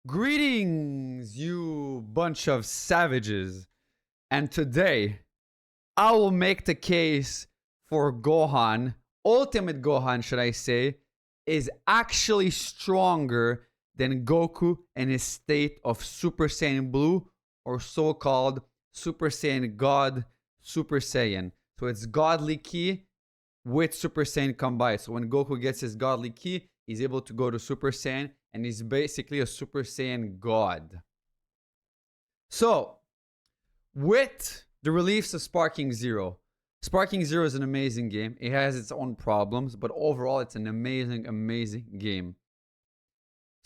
Greetings, you bunch of savages. And today, I will make the case for Gohan, Ultimate Gohan, should I say, is actually stronger than Goku in his state of Super Saiyan Blue, or so-called Super Saiyan God, Super Saiyan. So it's godly ki with Super Saiyan combined. So when Goku gets his godly ki, he's able to go to Super Saiyan, and he's basically a Super Saiyan God. So, with the release of SparkingZero, SparkingZero is an amazing game. It has its own problems, but overall, it's an amazing, amazing game.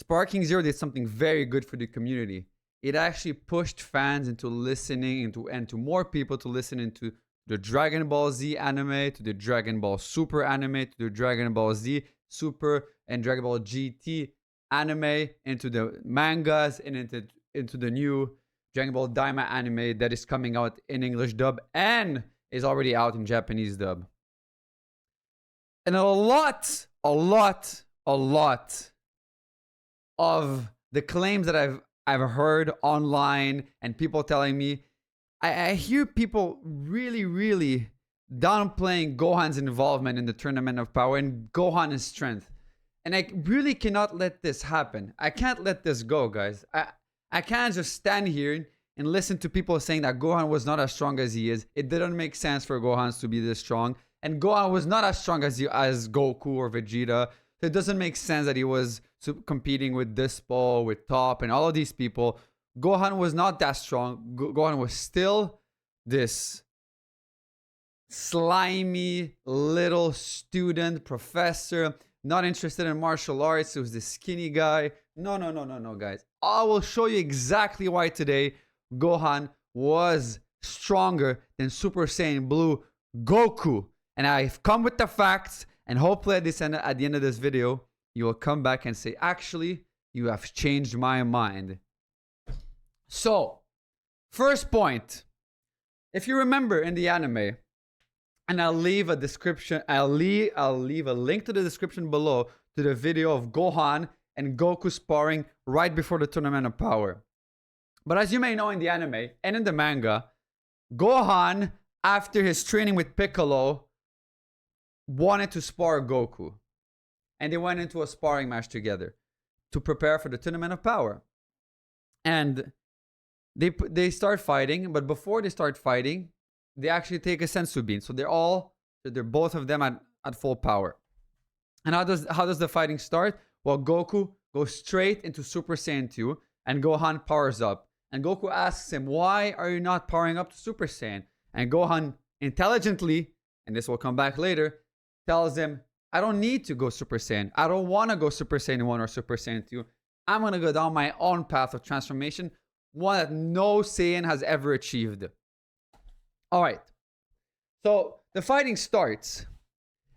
SparkingZero did something very good for the community. It actually pushed fans into listening and to more people to listen into the Dragon Ball Z anime, to the Dragon Ball Super anime, to the Dragon Ball Z Super and Dragon Ball GT anime, into the mangas, and into the new Dragon Ball Daima anime that is coming out in English dub and is already out in Japanese dub. And a lot of the claims that I've heard online and people telling me, I hear people really downplaying Gohan's involvement in the Tournament of Power and Gohan's strength. And I really cannot let this happen. I can't let this go, guys. I can't just stand here and listen to people saying that Gohan was not as strong as he is. It didn't make sense for Gohan to be this strong. And Gohan was not as strong as Goku or Vegeta. So it doesn't make sense that he was competing with Dyspo, with Top, and all of these people. Gohan was not that strong. Gohan was still this slimy little student, professor, not interested in martial arts. He was this skinny guy. No, guys. I will show you exactly why today Gohan was stronger than Super Saiyan Blue Goku. And I've come with the facts, and hopefully at the end of this video, you will come back and say, actually, you have changed my mind. So, first point. If you remember in the anime, and I'll leave a description, I'll leave a link to the description below to the video of Gohan and Goku sparring right before the Tournament of Power. But as you may know in the anime and in the manga, Gohan, after his training with Piccolo, wanted to spar Goku. And they went into a sparring match together to prepare for the Tournament of Power. And they start fighting, but before they start fighting, they actually take a senzu bean. So they're both of them at full power. And how does the fighting start? Well, Goku goes straight into Super Saiyan 2 and Gohan powers up. And Goku asks him, why are you not powering up to Super Saiyan? And Gohan intelligently, and this will come back later, tells him, I don't need to go Super Saiyan. I don't want to go Super Saiyan 1 or Super Saiyan 2. I'm going to go down my own path of transformation, one that no Saiyan has ever achieved. Alright, so the fighting starts,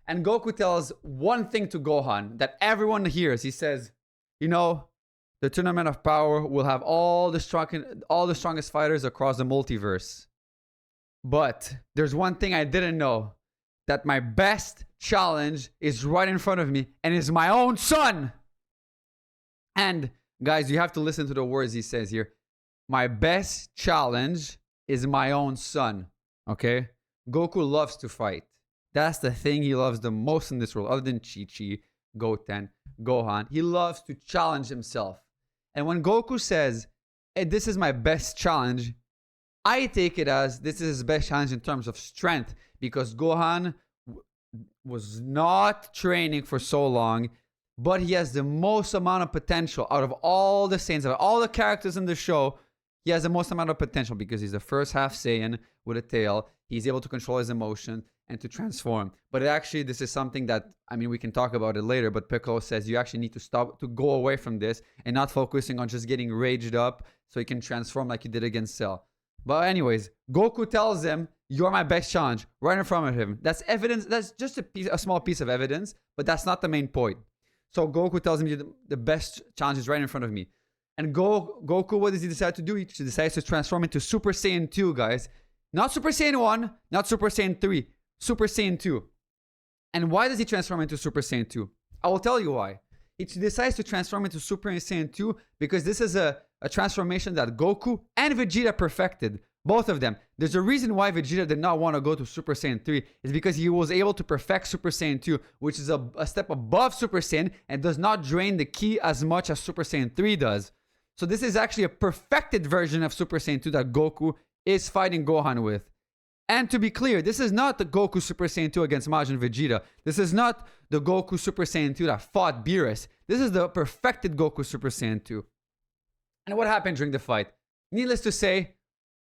and Goku tells one thing to Gohan that everyone hears. He says, you know, the Tournament of Power will have all the strongest fighters across the multiverse. But there's one thing I didn't know, that my best challenge is right in front of me, and is my own son. And guys, you have to listen to the words he says here. My best challenge is my own son. Okay? Goku loves to fight. That's the thing he loves the most in this world, other than Chi-Chi, Goten, Gohan. He loves to challenge himself. And when Goku says, hey, this is my best challenge, I take it as this is his best challenge in terms of strength, because Gohan was not training for so long, but he has the most amount of potential out of all the Saiyans, of all the characters in the show. He has the most amount of potential because he's the first half Saiyan with a tail. He's able to control his emotion and to transform. But actually, this is something that, I mean, we can talk about it later, but Piccolo says you actually need to stop, to go away from this and not focusing on just getting raged up so he can transform like he did against Cell. But anyways, Goku tells him, you're my best challenge, right in front of him. That's evidence. That's just a small piece of evidence, but that's not the main point. So Goku tells him the best challenge is right in front of me. And Goku, what does he decide to do? He decides to transform into Super Saiyan 2, guys. Not Super Saiyan 1, not Super Saiyan 3, Super Saiyan 2. And why does he transform into Super Saiyan 2? I will tell you why. he decides to transform into Super Saiyan 2 because this is a transformation that Goku and Vegeta perfected. Both of them. There's a reason why Vegeta did not want to go to Super Saiyan 3. Is because he was able to perfect Super Saiyan 2, which is a step above Super Saiyan and does not drain the ki as much as Super Saiyan 3 does. So this is actually a perfected version of Super Saiyan 2 that Goku is fighting Gohan with. And to be clear, this is not the Goku Super Saiyan 2 against Majin Vegeta. This is not the Goku Super Saiyan 2 that fought Beerus. This is the perfected Goku Super Saiyan 2. And what happened during the fight? Needless to say,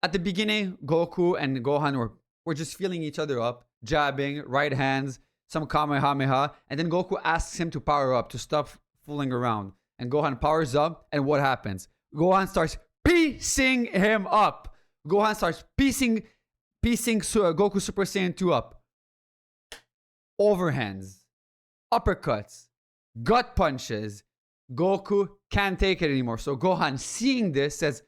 at the beginning, Goku and Gohan were just feeling each other up, jabbing, right hands, some Kamehameha, and then Goku asks him to power up, to stop fooling around. And Gohan powers up, and what happens? Gohan starts piecing him up. Gohan starts piecing Goku Super Saiyan 2 up. Overhands, uppercuts, gut punches. Goku can't take it anymore. So Gohan, seeing this, says,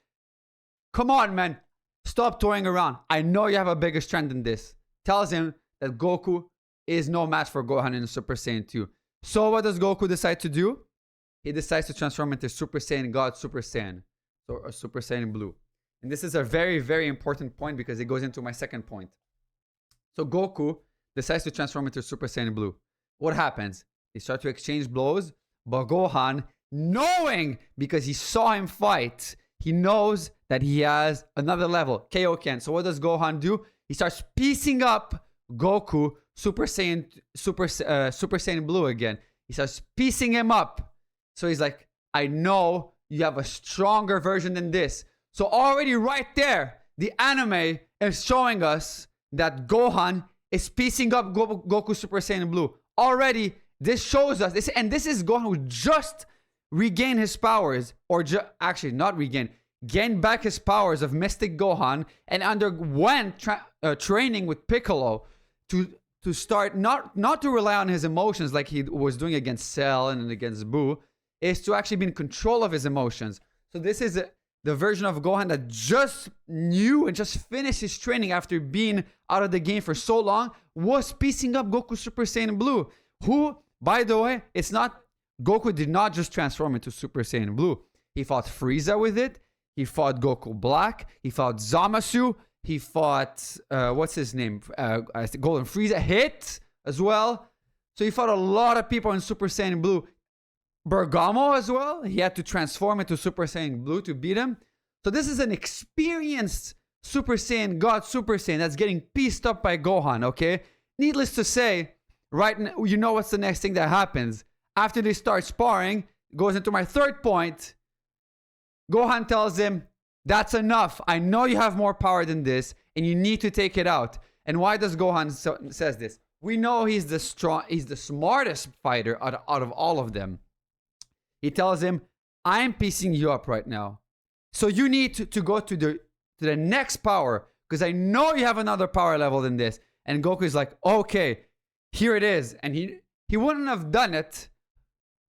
"Come on, man. Stop toying around. I know you have a bigger strength than this." Tells him that Goku is no match for Gohan in Super Saiyan 2. So what does Goku decide to do? He decides to transform into Super Saiyan God Super Saiyan. Or Super Saiyan Blue. And this is a very, very important point because it goes into my second point. So Goku decides to transform into Super Saiyan Blue. What happens? They start to exchange blows, but Gohan, knowing, because he saw him fight, he knows that he has another level, Kaioken. So what does Gohan do? He starts piecing up Goku Super Saiyan Blue again. He starts piecing him up. So he's like, I know you have a stronger version than this. So already right there, the anime is showing us that Gohan is piecing up Goku Super Saiyan Blue. Already, this shows us, this is Gohan who just regained his powers, or actually not regained, gained back his powers of Mystic Gohan and underwent training with Piccolo to start not to rely on his emotions like he was doing against Cell and against Boo, is to actually be in control of his emotions. So this is the version of Gohan that just knew and just finished his training after being out of the game for so long, was piecing up Goku Super Saiyan Blue, who, by the way, it's not, Goku did not just transform into Super Saiyan Blue. He fought Frieza with it. He fought Goku Black. He fought Zamasu. He fought, what's his name? Golden Frieza hit as well. So he fought a lot of people in Super Saiyan Blue. Bergamo as well. He had to transform into Super Saiyan Blue to beat him. So this is an experienced Super Saiyan God Super Saiyan that's getting pieced up by Gohan, okay? Needless to say, right now, you know what's the next thing that happens. After they start sparring, goes into my third point. Gohan tells him, that's enough. I know you have more power than this, and you need to take it out. And why does Gohan says this? We know he's the smartest fighter out of all of them. He tells him, I'm piecing you up right now. So you need to go to the next power, because I know you have another power level than this. And Goku is like, okay, here it is. And he wouldn't have done it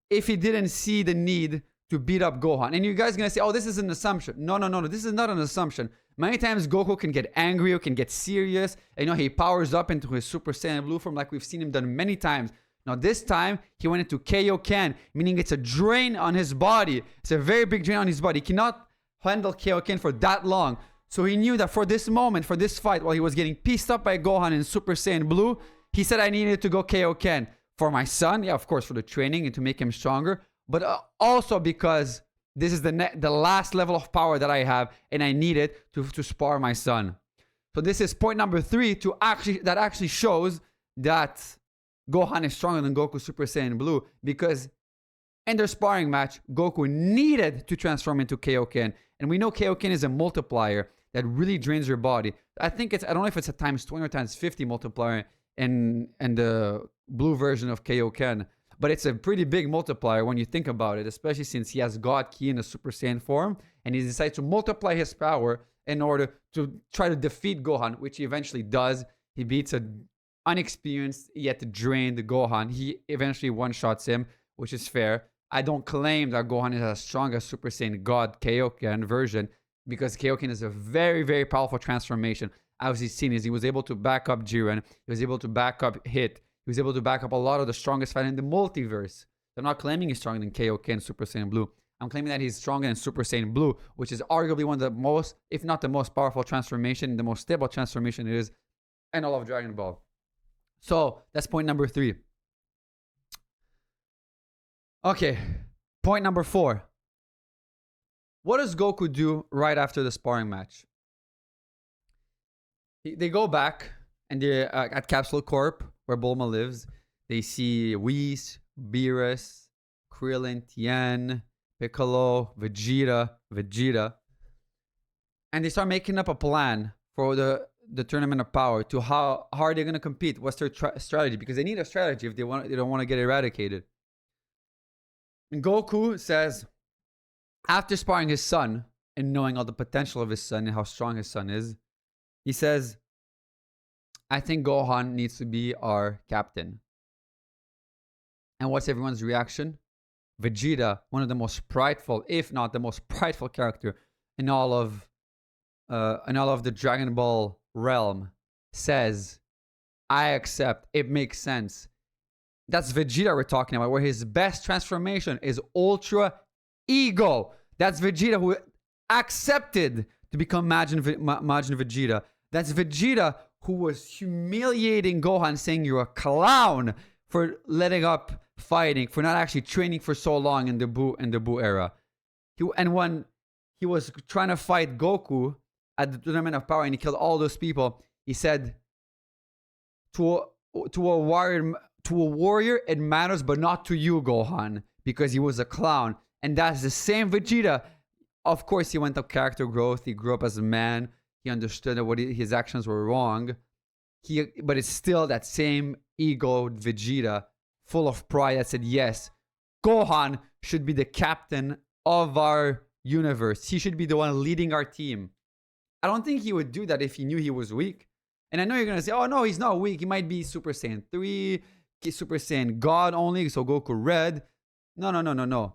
if he didn't see the need to beat up Gohan. And you guys are going to say, oh, this is an assumption. No. This is not an assumption. Many times Goku can get angry or can get serious. And, he powers up into his Super Saiyan Blue form like we've seen him done many times. Now, this time, he went into Kaioken, meaning it's a drain on his body. It's a very big drain on his body. He cannot handle Kaioken for that long. So he knew that for this moment, for this fight, while he was getting pieced up by Gohan in Super Saiyan Blue, he said, I needed to go Kaioken for my son. Yeah, of course, for the training and to make him stronger. But also because this is the last level of power that I have, and I need it to spar my son. So this is point number 3 that actually shows that Gohan is stronger than Goku Super Saiyan Blue, because in their sparring match, Goku needed to transform into Kaioken. And we know Kaioken is a multiplier that really drains your body. I don't know if it's a times 20 or times 50 multiplier in the blue version of Kaioken. But it's a pretty big multiplier when you think about it, especially since he has God Ki in a Super Saiyan form. And he decides to multiply his power in order to try to defeat Gohan, which he eventually does. He beats an unexperienced yet drained Gohan. He eventually one-shots him, which is fair. I don't claim that Gohan is as strong as Super Saiyan God Kaioken version, because Kaioken is a very, very powerful transformation. As he's seen, he was able to back up Jiren. He was able to back up Hit. He was able to back up a lot of the strongest fight in the multiverse. I'm not claiming he's stronger than Kaioken Super Saiyan Blue. I'm claiming that he's stronger than Super Saiyan Blue, which is arguably one of the most, if not the most powerful transformation, the most stable transformation it is in all of Dragon Ball. So that's point number 3. Okay, point number 4. What does Goku do right after the sparring match? They go back and they're at Capsule Corp, where Bulma lives. They see Whis, Beerus, Krillin, Tien, Piccolo, Vegeta. And they start making up a plan for the Tournament of Power, to how are they going to compete? What's their strategy? Because they need a strategy if they don't want to get eradicated. And Goku says, after sparring his son and knowing all the potential of his son and how strong his son is, he says, I think Gohan needs to be our captain. And what's everyone's reaction? Vegeta, one of the most prideful, if not the most prideful character in all of the Dragon Ball realm, says, I accept. It makes sense. That's Vegeta we're talking about, where his best transformation is Ultra Ego. That's Vegeta who accepted to become Majin Vegeta. That's Vegeta who was humiliating Gohan, saying you're a clown for letting up fighting, for not actually training for so long in the Buu era. And when he was trying to fight Goku at the Tournament of Power and he killed all those people, he said, to a warrior it matters, but not to you, Gohan, because he was a clown. And that's the same Vegeta. Of course, he went up character growth. He grew up as a man. He understood that his actions were wrong. But it's still that same ego Vegeta, full of pride, that said, yes, Gohan should be the captain of our universe. He should be the one leading our team. I don't think he would do that if he knew he was weak. And I know you're going to say, oh, no, he's not weak. He might be Super Saiyan 3, Super Saiyan God only, so Goku Red. No.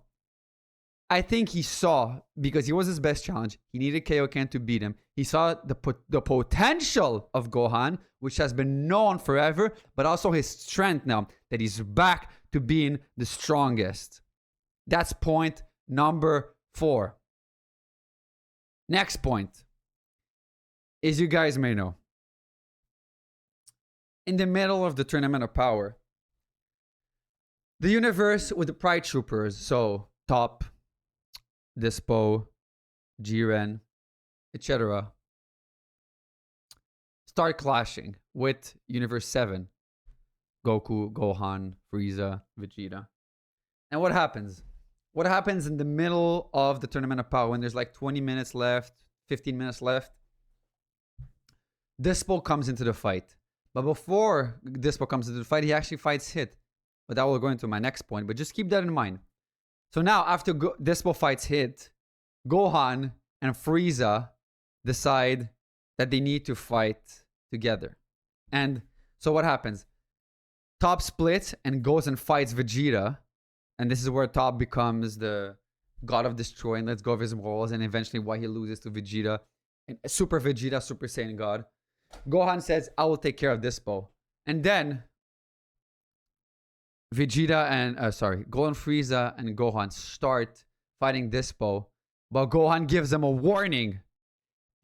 I think he saw, because he was his best challenge, he needed Kaioken to beat him. He saw the potential of Gohan, which has been known forever, but also his strength now, that he's back to being the strongest. That's point number 4. Next point, as you guys may know, in the middle of the Tournament of Power, the universe with the Pride Troopers, so Top, Dyspo, Jiren, etc., start clashing with Universe 7. Goku, Gohan, Frieza, Vegeta. And what happens? What happens in the middle of the Tournament of Power when there's like 20 minutes left, 15 minutes left? Dyspo comes into the fight. But before Dyspo comes into the fight, he actually fights Hit. But that will go into my next point. But just keep that in mind. So now, after Dyspo fights Hit, Gohan and Frieza decide that they need to fight together. And so what happens? Top splits and goes and fights Vegeta. And this is where Top becomes the god of destroy and lets go of his morals. And eventually why he loses to Vegeta. And Super Vegeta, Super Saiyan God. Gohan says, I will take care of Dyspo. And then Gohan, Frieza and Gohan start fighting Dyspo, but Gohan gives him a warning.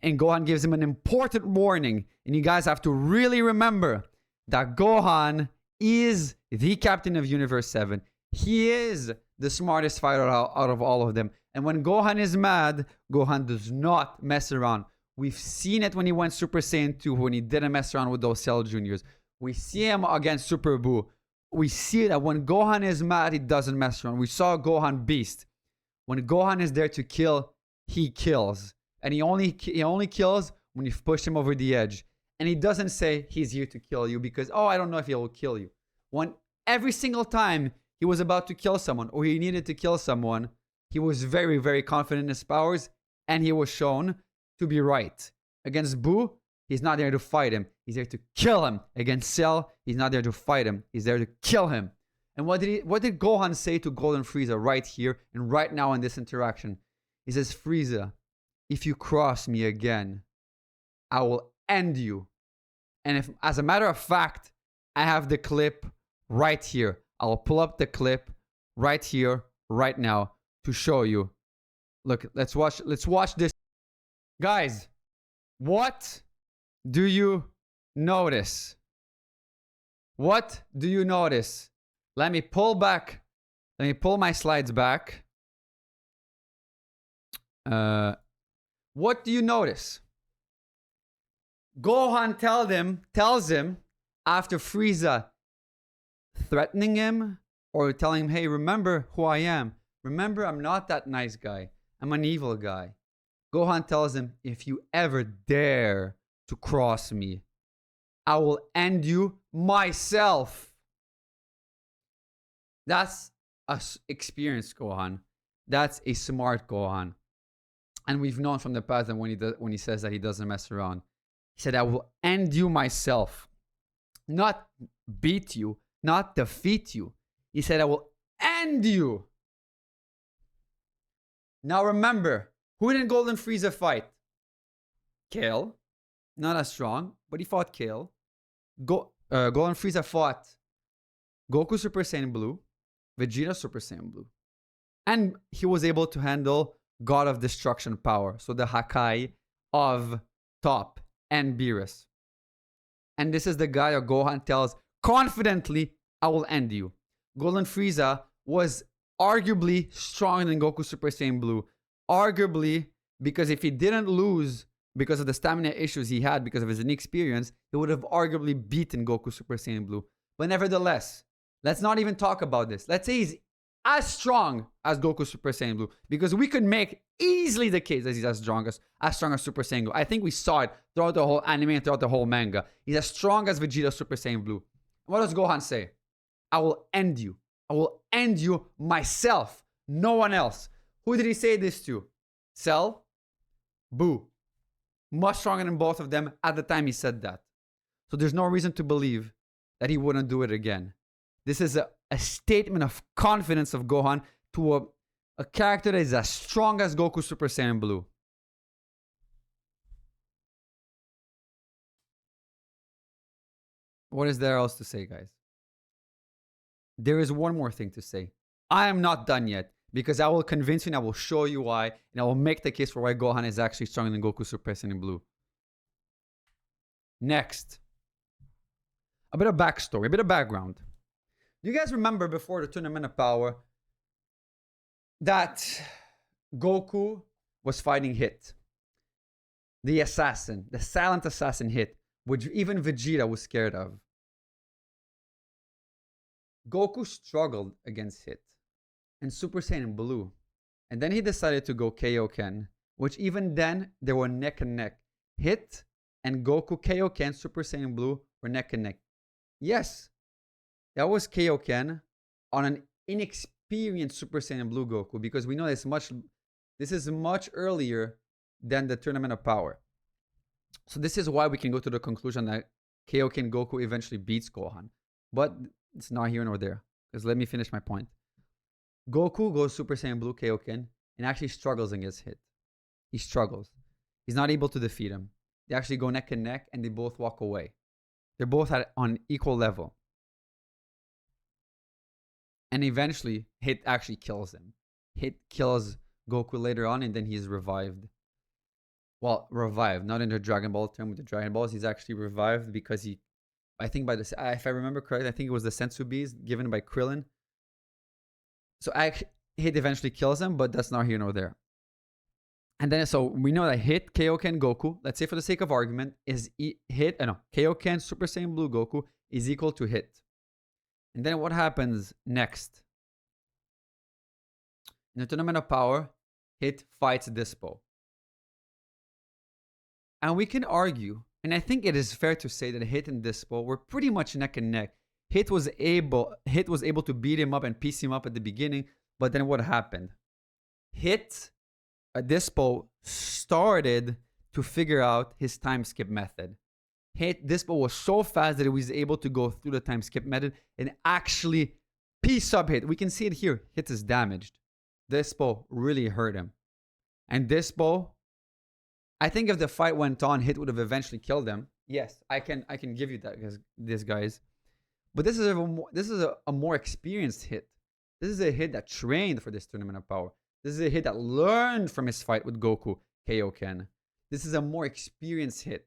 And Gohan gives him an important warning. And you guys have to really remember that Gohan is the captain of Universe 7. He is the smartest fighter out of all of them. And when Gohan is mad, Gohan does not mess around. We've seen it when he went Super Saiyan 2, when he didn't mess around with those Cell Juniors. We see him against Super Buu. We see that when Gohan is mad, he doesn't mess around. We saw Gohan Beast. When Gohan is there to kill, he kills. And he only kills when you've pushed him over the edge. And he doesn't say he's here to kill you because, I don't know if he will kill you. When every single time he was about to kill someone or he needed to kill someone, he was very, very confident in his powers and he was shown to be right. Against Buu, he's not there to fight him. He's there to kill him. Against Cell, he's not there to fight him. He's there to kill him. And what did Gohan say to Golden Frieza right here and right now in this interaction? He says, Frieza, if you cross me again, I will end you. And if, as a matter of fact, I have the clip right here. I'll pull up the clip right here, right now to show you. Look, let's watch this. Guys, what do you notice? What do you notice? Let me pull back. Let me pull my slides back. What do you notice? Gohan tells him after Frieza threatening him or telling him, hey, remember who I am. Remember, I'm not that nice guy. I'm an evil guy. Gohan tells him, if you ever dare to cross me, I will end you myself. That's a experienced Gohan. That's a smart Gohan. And we've known from the past that when he says that he doesn't mess around. He said, I will end you myself. Not beat you, not defeat you. He said, I will end you. Now remember, who didn't Golden Frieza fight? Kale. Not as strong, but he fought Kale. Golden Frieza fought Goku Super Saiyan Blue, Vegeta Super Saiyan Blue. And he was able to handle God of Destruction power. So the Hakai of Top and Beerus. And this is the guy that Gohan tells confidently, I will end you. Golden Frieza was arguably stronger than Goku Super Saiyan Blue. Arguably, because if he didn't lose because of the stamina issues he had because of his inexperience, he would have arguably beaten Goku Super Saiyan Blue. But nevertheless, let's not even talk about this. Let's say he's as strong as Goku Super Saiyan Blue, because we could make easily the case that he's as strong as Super Saiyan Blue. I think we saw it throughout the whole anime and throughout the whole manga. He's as strong as Vegeta Super Saiyan Blue. What does Gohan say? I will end you. I will end you myself. No one else. Who did he say this to? Cell? Boo. Much stronger than both of them at the time he said that. So there's no reason to believe that he wouldn't do it again. This is a statement of confidence of Gohan to a character that is as strong as Goku Super Saiyan Blue. What is there else to say, guys? There is one more thing to say. I am not done yet, because I will convince you and I will show you why, and I will make the case for why Gohan is actually stronger than Goku Super Saiyan Blue. Next, a bit of backstory, a bit of background. Do you guys remember before the Tournament of Power that Goku was fighting Hit? The assassin, the silent assassin Hit, which even Vegeta was scared of. Goku struggled against Hit and Super Saiyan Blue. And then he decided to go Kaioken, which even then, they were neck and neck. Hit and Goku Kaioken Super Saiyan Blue were neck and neck. Yes, that was Kaioken on an inexperienced Super Saiyan Blue Goku, because we know this is much earlier than the Tournament of Power. So this is why we can go to the conclusion that Kaioken Goku eventually beats Gohan. But it's not here nor there, because let me finish my point. Goku goes Super Saiyan Blue Kaioken and actually struggles against Hit. He struggles. He's not able to defeat him. They actually go neck and neck and they both walk away. They're both on equal level. And eventually, Hit actually kills him. Hit kills Goku later on, and then he's revived. Well, revived. Not in the Dragon Ball term with the Dragon Balls. He's actually revived because he... I think by this... If I remember correctly, I think it was the Sensu Bees given by Krillin. So Hit eventually kills him, but that's not here nor there. And then, so we know that Hit, Kaioken, Goku, let's say for the sake of argument, is Kaioken Super Saiyan Blue Goku is equal to Hit. And then what happens next? In the Tournament of Power, Hit fights Dyspo. And we can argue, and I think it is fair to say that Hit and Dyspo were pretty much neck and neck. Hit was able to beat him up and piece him up at the beginning, but then what happened? Dyspo started to figure out his time skip method. Dyspo was so fast that he was able to go through the time skip method and actually piece up Hit. We can see it here. Hit is damaged. Dyspo really hurt him. And Dyspo, I think if the fight went on, Hit would have eventually killed him. Yes, I can give you that, because this guys. But this is a more experienced Hit. This is a hit that trained for this Tournament of Power. This is a hit that learned from his fight with Goku, Kaioken. This is a more experienced hit.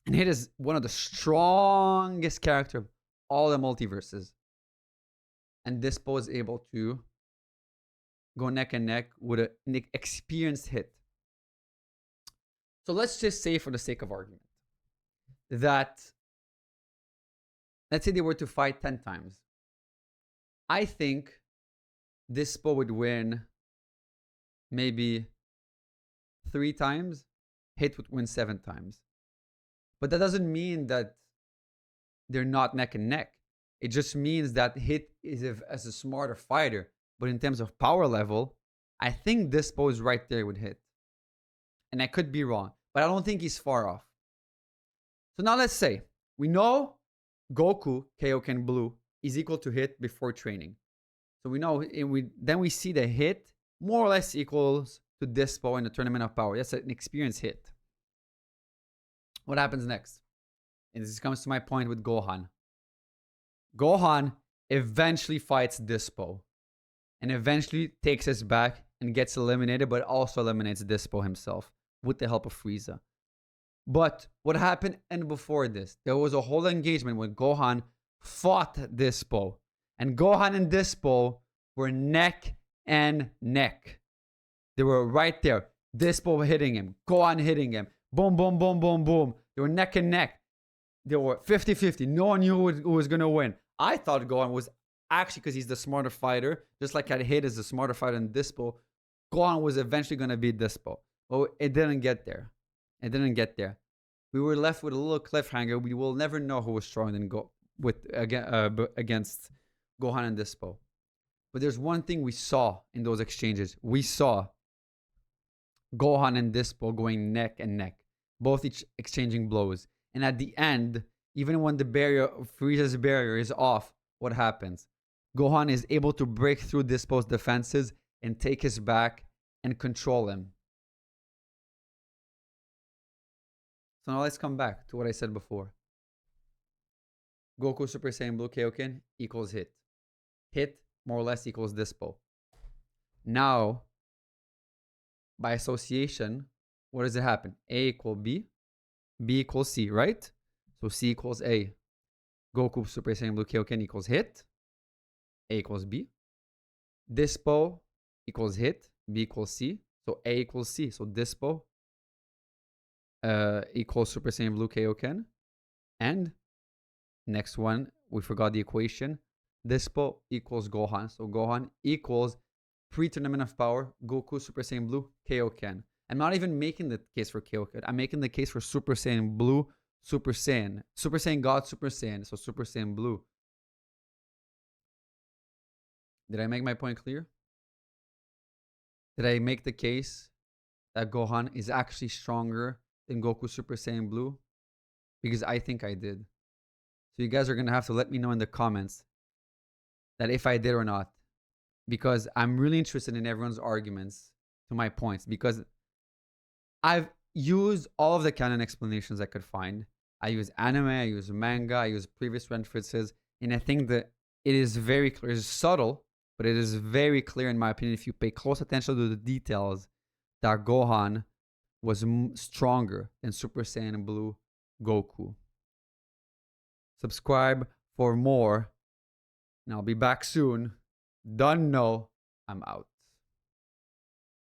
And Hit is one of the strongest characters of all the multiverses. And Dyspo is able to go neck and neck with an experienced hit. So let's just say, for the sake of argument, that let's say they were to fight 10 times. I think Dyspo would win maybe 3 times, Hit would win 7 times. But that doesn't mean that they're not neck and neck. It just means that Hit is as a smarter fighter. But in terms of power level, I think Dyspo is right there with Hit. And I could be wrong, but I don't think he's far off. So now let's say we know Goku, Kaioken Blue, is equal to Hit before training. So we know, then we see the Hit more or less equals to Dyspo in the Tournament of Power. That's an experienced Hit. What happens next? And this comes to my point with Gohan. Gohan eventually fights Dyspo and eventually takes us back and gets eliminated, but also eliminates Dyspo himself with the help of Frieza. But what happened before this? There was a whole engagement when Gohan fought Dyspo. And Gohan and Dyspo were neck and neck. They were right there. Dyspo hitting him. Gohan hitting him. Boom, boom, boom, boom, boom. They were neck and neck. They were 50-50. No one knew who was going to win. I thought Gohan was actually, because he's the smarter fighter, just like Hit is the smarter fighter than Dyspo, Gohan was eventually going to beat Dyspo. But it didn't get there. It didn't get there. We were left with a little cliffhanger. We will never know who was stronger than against Gohan and Dyspo. But there's one thing we saw in those exchanges. We saw Gohan and Dyspo going neck and neck, both each exchanging blows. And at the end, even when the barrier, Frieza's barrier, is off, what happens? Gohan is able to break through Dyspo's defenses and take his back and control him. So now let's come back to what I said before. Goku Super Saiyan Blue Kaioken equals Hit. Hit more or less equals Dyspo. Now, by association, what does it happen? A equals B, B equals C, right? So C equals A. Goku Super Saiyan Blue Kaioken equals Hit. A equals B. Dyspo equals Hit. B equals C. So A equals C. So Dyspo equals Super Saiyan Blue Kaioken. And next one, we forgot the equation. Dyspo equals Gohan. So Gohan equals pre-Tournament of Power Goku Super Saiyan Blue Kaioken. I'm not even making the case for Kaioken. I'm making the case for Super Saiyan Blue, Super Saiyan. Super Saiyan God, Super Saiyan. So Super Saiyan Blue. Did I make my point clear? Did I make the case that Gohan is actually stronger than Goku Super Saiyan Blue? Because I think I did. So you guys are going to have to let me know in the comments that if I did or not. Because I'm really interested in everyone's arguments to my points. Because I've used all of the canon explanations I could find. I use anime, I use manga, I use previous references. And I think that it is very clear. It's subtle, but it is very clear in my opinion, if you pay close attention to the details, that Gohan was stronger than Super Saiyan Blue Goku. Subscribe for more. And I'll be back soon. Done. No, I'm out.